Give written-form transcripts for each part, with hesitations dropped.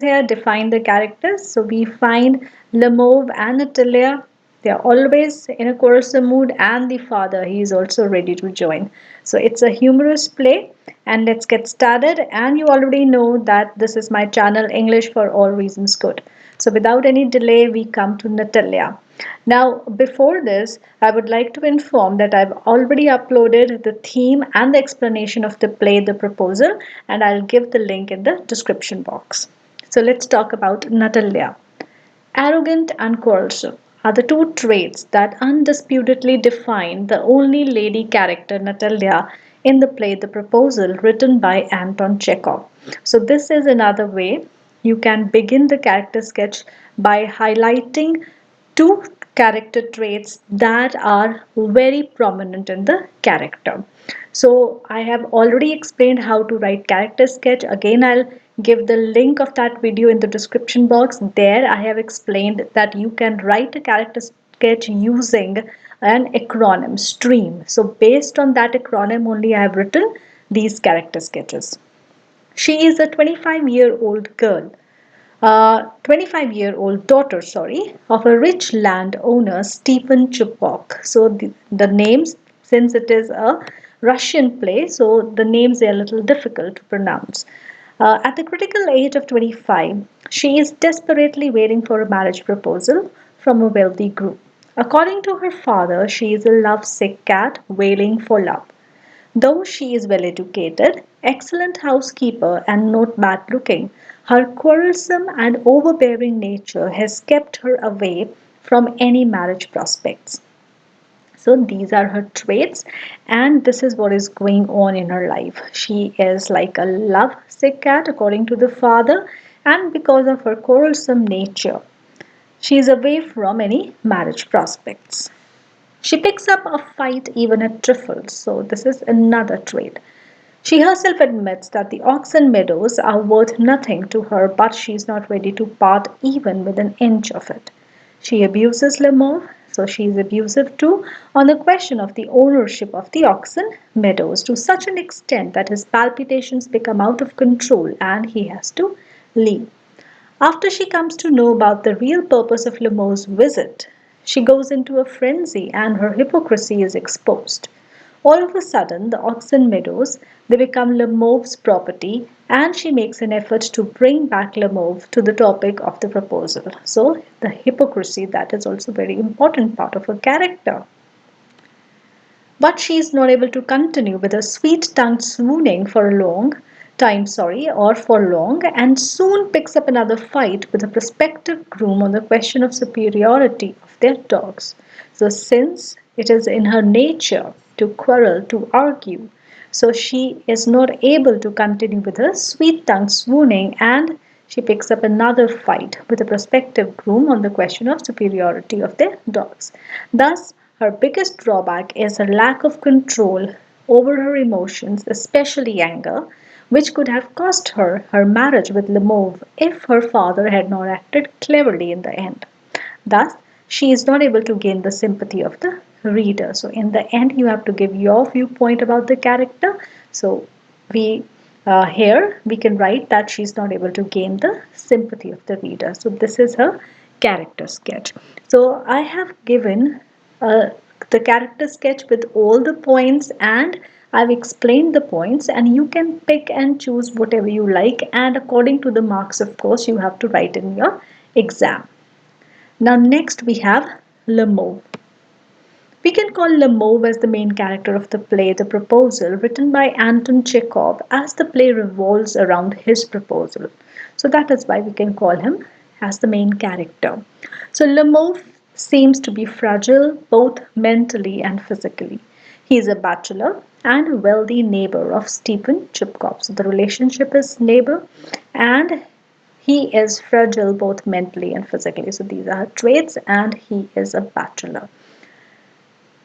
here define the characters. So we find Lemov and Natalia. They are always in a quarrelsome mood, and the father, he is also ready to join. So it's a humorous play, and let's get started. And you already know that this is my channel, English for All Reasons Good. So without any delay, we come to Natalia. Now, before this, I would like to inform that I've already uploaded the theme and the explanation of the play, The Proposal, and I'll give the link in the description box. So let's talk about Natalia. Arrogant and quarrelsome are the two traits that undisputedly define the only lady character Natalia in the play The Proposal, written by Anton Chekhov. So this is another way you can begin the character sketch by highlighting two character traits that are very prominent in the character. So I have already explained how to write character sketch. Again, I'll give the link of that video in the description box. There I have explained that you can write a character sketch using an acronym stream. So based on that acronym only I have written these character sketches. She is a 25-year-old girl, 25-year-old daughter, sorry, of a rich landowner, Stephen Chupok. So the names, since it is a Russian play, so the names are a little difficult to pronounce. At the critical age of 25, she is desperately waiting for a marriage proposal from a wealthy groom. According to her father, she is a lovesick cat wailing for love. Though she is well educated, excellent housekeeper, and not bad looking, her quarrelsome and overbearing nature has kept her away from any marriage prospects. So these are her traits, and this is what is going on in her life. She is like a love sick cat, according to the father, and because of her quarrelsome nature, she is away from any marriage prospects. She picks up a fight even at trifles, so this is another trait. She herself admits that the oxen meadows are worth nothing to her, but she is not ready to part even with an inch of it. She abuses Lemof, so she is abusive too, on the question of the ownership of the oxen meadows to such an extent that his palpitations become out of control and he has to leave. After she comes to know about the real purpose of Lemof's visit, she goes into a frenzy and her hypocrisy is exposed. All of a sudden, the oxen meadows they become Lemof's property, and she makes an effort to bring back Lemov to the topic of the proposal. So, the hypocrisy that is also a very important part of her character. But she is not able to continue with her sweet-tongued swooning for a long time, or for long, and soon picks up another fight with a prospective groom on the question of superiority of their dogs. So since it is in her nature to quarrel, to argue, so she is not able to continue with her sweet-tongued swooning, and she picks up another fight with a prospective groom on the question of superiority of their dogs. Thus, her biggest drawback is her lack of control over her emotions, especially anger, which could have cost her her marriage with Lemov if her father had not acted cleverly in the end. Thus, she is not able to gain the sympathy of the reader. So, in the end, you have to give your viewpoint about the character. So, we here we can write that she is not able to gain the sympathy of the reader. So, this is her character sketch. So, I have given uh, the character sketch with all the points, and I've explained the points, and you can pick and choose whatever you like, and according to the marks, of course, you have to write in your exam. Now, next we have Lemov. We can call Lemov as the main character of the play The Proposal, written by Anton Chekhov, as the play revolves around his proposal. So that is why we can call him as the main character. So Lemov seems to be fragile both mentally and physically. He is a bachelor and a wealthy neighbor of Stephen Chupkov. So the relationship is neighbor, and he is fragile both mentally and physically. So these are traits, and he is a bachelor.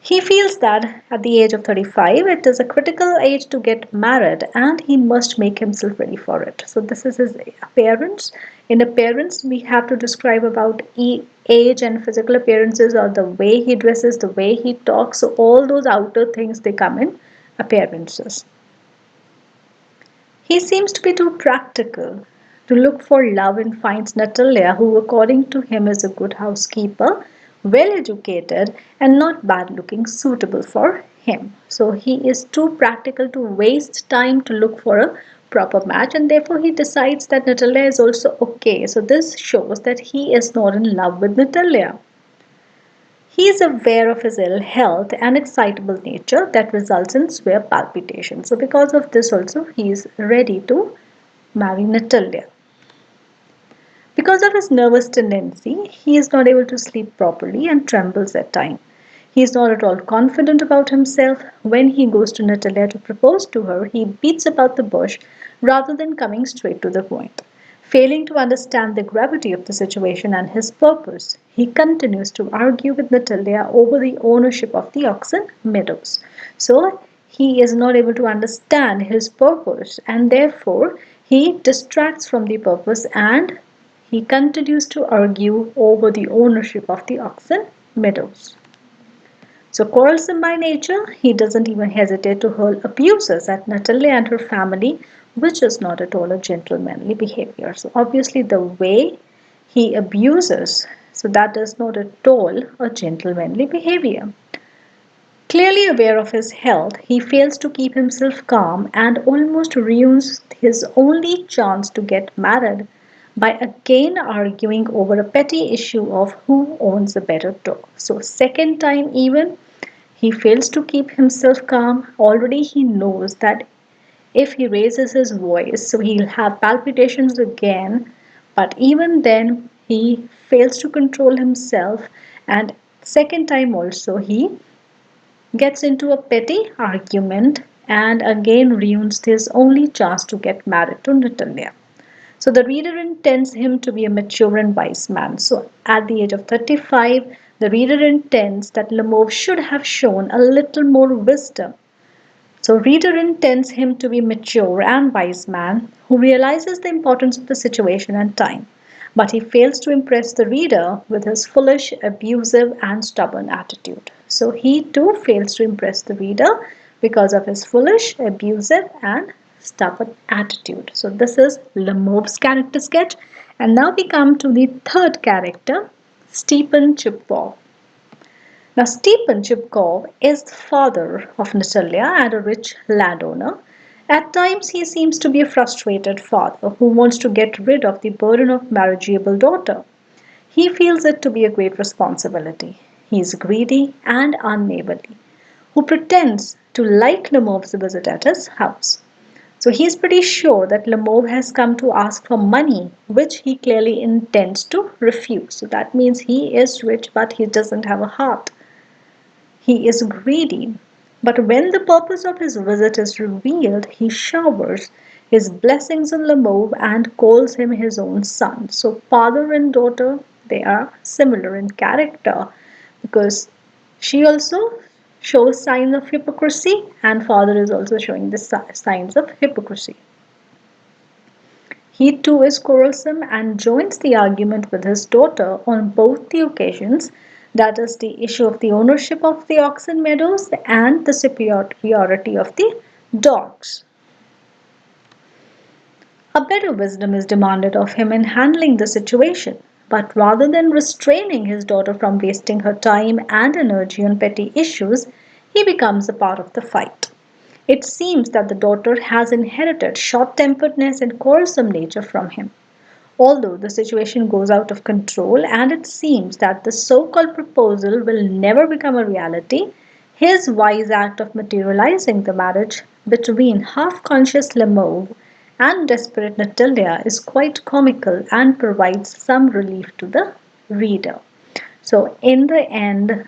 He feels that at the age of 35, it is a critical age to get married and he must make himself ready for it. So, this is his appearance. In appearance, we have to describe about age and physical appearances, or the way he dresses, the way he talks. So, all those outer things they come in appearances. He seems to be too practical to look for love and finds Natalia, who, according to him, is a good housekeeper, well educated, and not bad looking, suitable for him. So he is too practical to waste time to look for a proper match, and therefore he decides that Natalia is also okay. So this shows that he is not in love with Natalia. He is aware of his ill health and excitable nature that results in severe palpitations. So, because of this, also, he is ready to marry Natalia. Because of his nervous tendency, he is not able to sleep properly and trembles at times. He is not at all confident about himself. When he goes to Natalia to propose to her, he beats about the bush rather than coming straight to the point. Failing to understand the gravity of the situation and his purpose, he continues to argue with Natalia over the ownership of the oxen meadows. So he is not able to understand his purpose, and therefore he distracts from the purpose and he continues to argue over the ownership of the oxen meadows. So, quarrelsome by nature, he doesn't even hesitate to hurl abuses at Natalia and her family, which is not at all a gentlemanly behavior. So, obviously, the way he abuses, so that is not at all a gentlemanly behavior. Clearly aware of his health, he fails to keep himself calm and almost ruins his only chance to get married by again arguing over a petty issue of who owns the better dog. So, second time even, he fails to keep himself calm. Already he knows that if he raises his voice, so he'll have palpitations again. But even then, he fails to control himself. And second time also, he gets into a petty argument and again ruins his only chance to get married to Natalia. So the reader intends him to be a mature and wise man. So at the age of 35, the reader intends that Lemof should have shown a little more wisdom. So reader intends him to be mature and wise man who realizes the importance of the situation and time. But he fails to impress the reader with his foolish, abusive, and stubborn attitude. So he too fails to impress the reader because of his foolish, abusive, and stubborn attitude. So this is Lemof's character sketch. And now we come to the third character, Stephen Chippewa. Now, Stepan Chibkov is the father of Natalia and a rich landowner. At times, he seems to be a frustrated father who wants to get rid of the burden of marriageable daughter. He feels it to be a great responsibility. He is greedy and unneighborly, who pretends to like Lemov's visit at his house. So he is pretty sure that Lemov has come to ask for money, which he clearly intends to refuse. So that means he is rich, but he doesn't have a heart. He is greedy, but when the purpose of his visit is revealed, he showers his blessings on Lemov and calls him his own son. So, father and daughter, they are similar in character because she also shows signs of hypocrisy, and father is also showing the signs of hypocrisy. He too is quarrelsome and joins the argument with his daughter on both the occasions, that is, the issue of the ownership of the oxen meadows and the superiority of the dogs. A better wisdom is demanded of him in handling the situation, but rather than restraining his daughter from wasting her time and energy on petty issues, he becomes a part of the fight. It seems that the daughter has inherited short temperedness and quarrelsome nature from him. Although the situation goes out of control and it seems that the so called proposal will never become a reality, his wise act of materializing the marriage between half conscious Lemov and desperate Natalia is quite comical and provides some relief to the reader. So, in the end,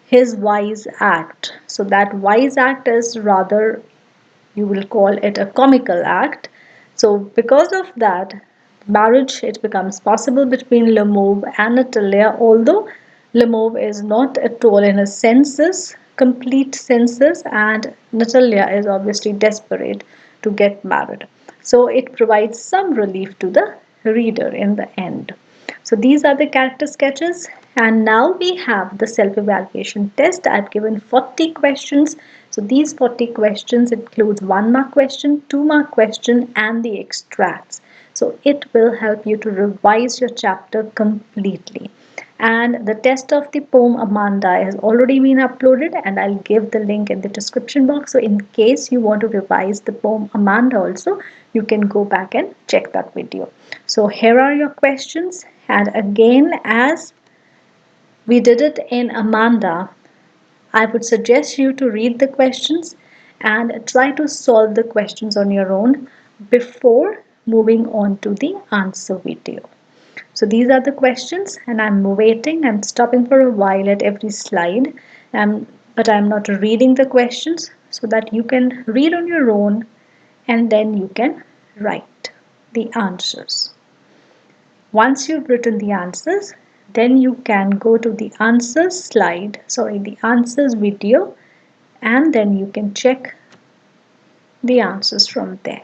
his wise act. So, that wise act is rather, you will call it a comical act. So, because of that, marriage it becomes possible between Lemov and Natalia, although Lemov is not at all in his senses, complete senses, and Natalia is obviously desperate to get married. So, it provides some relief to the reader in the end. So these are the character sketches, and now we have the self-evaluation test. I've given 40 questions. So these 40 questions includes 1 mark question, 2 mark question, and the extracts. So it will help you to revise your chapter completely. And the test of the poem Amanda has already been uploaded, and I'll give the link in the description box. So in case you want to revise the poem Amanda also, you can go back and check that video. So here are your questions. And again, as we did it in Amanda, I would suggest you to read the questions and try to solve the questions on your own before moving on to the answer video. So these are the questions, and I'm waiting and stopping for a while at every slide. But I'm not reading the questions so that you can read on your own and then you can write the answers. Once you've written the answers, then you can go to the answers slide, sorry, the answers video, and then you can check the answers from there.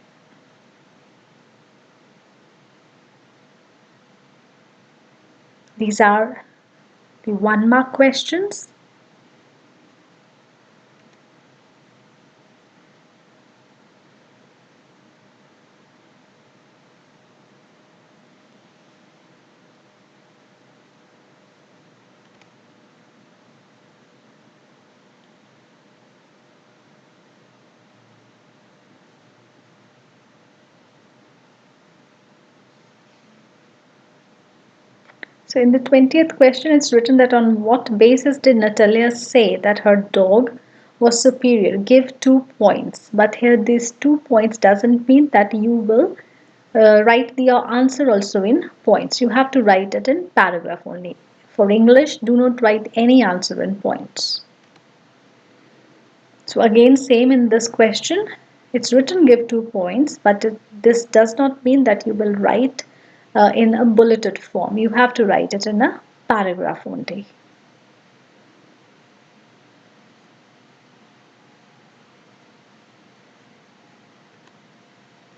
These are the 1 mark questions. So in the 20th question, it's written that on what basis did Natalia say that her dog was superior? Give 2 points. But here these 2 points doesn't mean that you will write the answer also in points. You have to write it in paragraph only. For English, do not write any answer in points. So again, same in this question. It's written give 2 points, but this does not mean that you will write in a bulleted form. You have to write it in a paragraph only.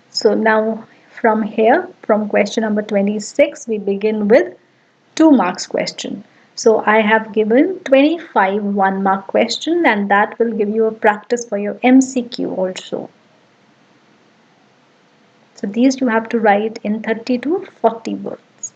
So now from here, from question number 26, we begin with 2 marks question. So I have given 25 1 mark question, and that will give you a practice for your MCQ also. So these you have to write in 30 to 40 words.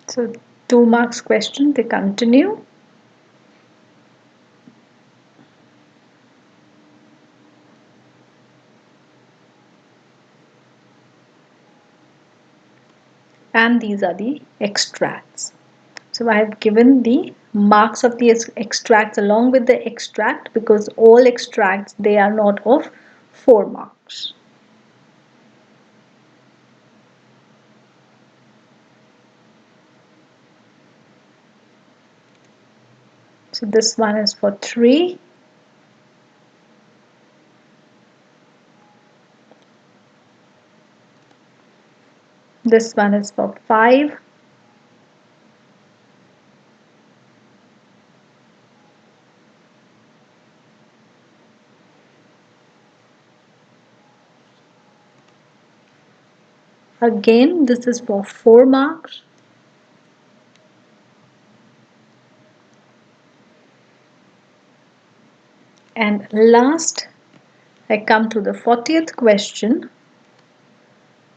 So 2 marks question, they continue. And these are the extracts. So I have given the marks of the extracts along with the extract, because all extracts, they are not of 4 marks. So this one is for 3. This one is for 5. Again, this is for 4 marks. And last, I come to the 40th question.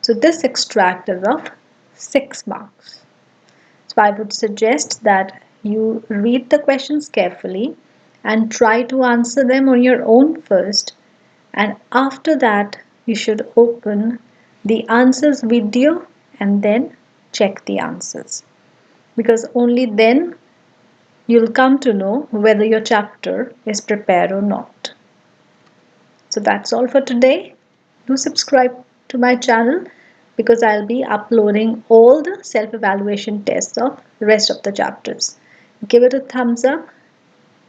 So this extract is of 6 marks. So I would suggest that you read the questions carefully and try to answer them on your own first. And after that, you should open the answers video and then check the answers. Because only then you'll come to know whether your chapter is prepared or not. So that's all for today. Do subscribe to my channel, because I'll be uploading all the self-evaluation tests of the rest of the chapters. Give it a thumbs up.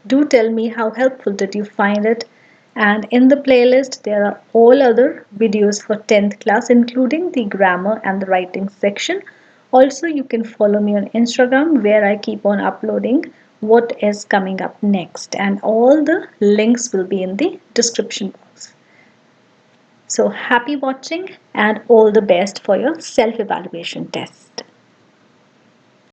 Do tell me how helpful did you find it. And in the playlist, there are all other videos for 10th class, including the grammar and the writing section. Also, you can follow me on Instagram, where I keep on uploading what is coming up next. And all the links will be in the description box. So happy watching and all the best for your self evaluation test.